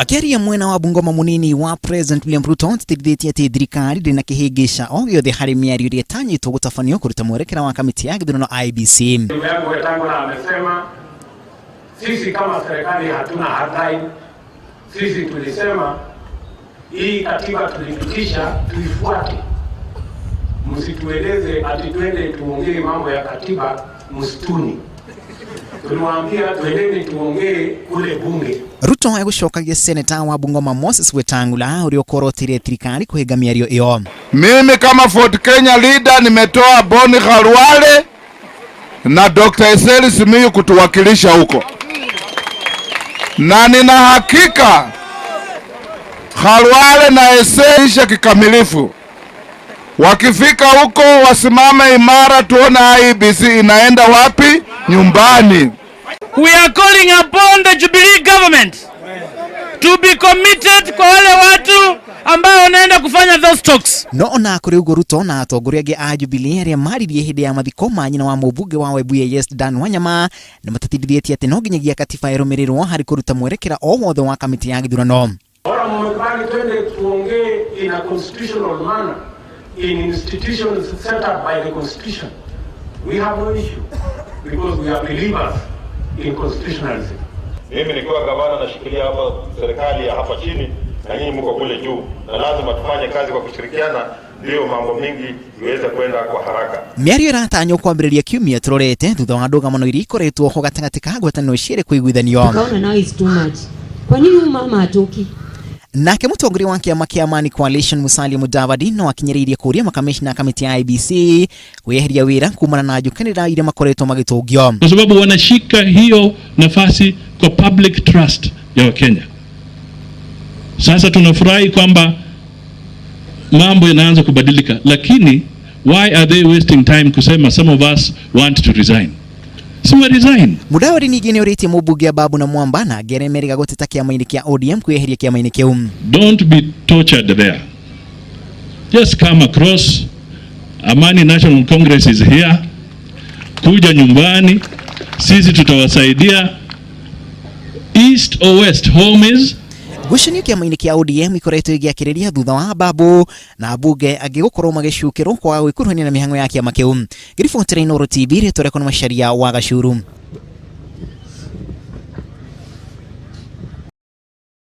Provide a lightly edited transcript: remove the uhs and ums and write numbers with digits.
Akiaria mwena wa Bungoma munini wa President William Ruto tithithia ati thirikari ndina kihigisha o giothe hari miario iria tanyitwo gutafanio kuruta mwerekera wa kamiti ya githurano IEBC. Ndugu yangu Wetangula amesema sisi kama serikali hatuna hardline. Sisi tulisema hii katiba tulipitisha tuifuate. Msitueleze ati twende tuongee mambo ya katiba msituni. Tuliwaambia twendeni tuongee kule bunge. Ruto agushokagia seneta wa Bungoma Moses Wetangula uriokorotire thirikari kuhiga miario iyo. Mimi kama Fort Kenya leader nimetoa Boni Khalwale na Dr. Eseli Simiyu kutuwakilisha huko. Na nina hakika Khalwale na Eseli kikamilifu. Wakifika huko wasimame imara, tuone IEBC inaenda wapi? Nyumbani. We are calling upon the Jubilee government to be committed kwa wale watu ambao wanaenda kufanya those talks. No na kuri ugo Ruto na atongoriage a Jubilee aria maririe hindi ya mathiko manyina wa mubunge wa Webuye Yes Dan Wanyama na matatithithĩtie ati no nginyagia katiba irumirirwo hari kuruta mwerekera o wothe wa kamiti ya githurano. Bora mmekubali twende tuongee in a constitutional manner in institutions set up by the constitution. We have no issue because we are believers in constitutionalism. Mimi nikiwa gavana nashikilia hapa serikali ya hapa chini na nyinyi mko kule juu, na lazima tufanye kazi kwa kushirikiana ndio mambo mingi iweze kwenda kwa haraka. Miario iratanyo kwambĩrĩria kiumia turorete thutha wa ndũgamo iria ikoretwo ho gatagatĩ ka ngwatanĩro ciĩrĩ kũiguithanio. Kaona now is too much. Kwa nini mama atoki? Nake mũtongoria wa kĩama kĩa Amani Coalition Musalia Mudavadi no akinyĩrĩirie kũria makamishna kamiti ya IEBC kweheria wĩra kumana na njukanĩra iria makoretwo magĩtũngio. Kwa sababu wanashika hiyo nafasi kwa public trust ya Wakenya. Sasa tunafurahi kwamba mambo yanaanza kubadilika, lakini why are they wasting time kusema some of us want to resign? So we resign. Mudavadi ningine uritie mubunge Babu na Mwamba na geremerega gũteta kĩama-inĩ kĩa ODM kweheria kĩama-inĩ kĩu. Don't be tortured there. Just come across. Amani National Congress is here. Kuja nyumbani, sisi tutawasaidia. East or west, home is Gucanio kĩama-inĩ kĩa ODM ikoretwo igĩakĩrĩria thutha wa Babu na bunge agĩgũkorwo magĩcukĩrwo kwa gwĩkuruhania na mĩhang'o ya kĩama kĩu. Ngiribotera Inooro TV rĩtwa rĩakwa nĩ Macharia wa Gacuru.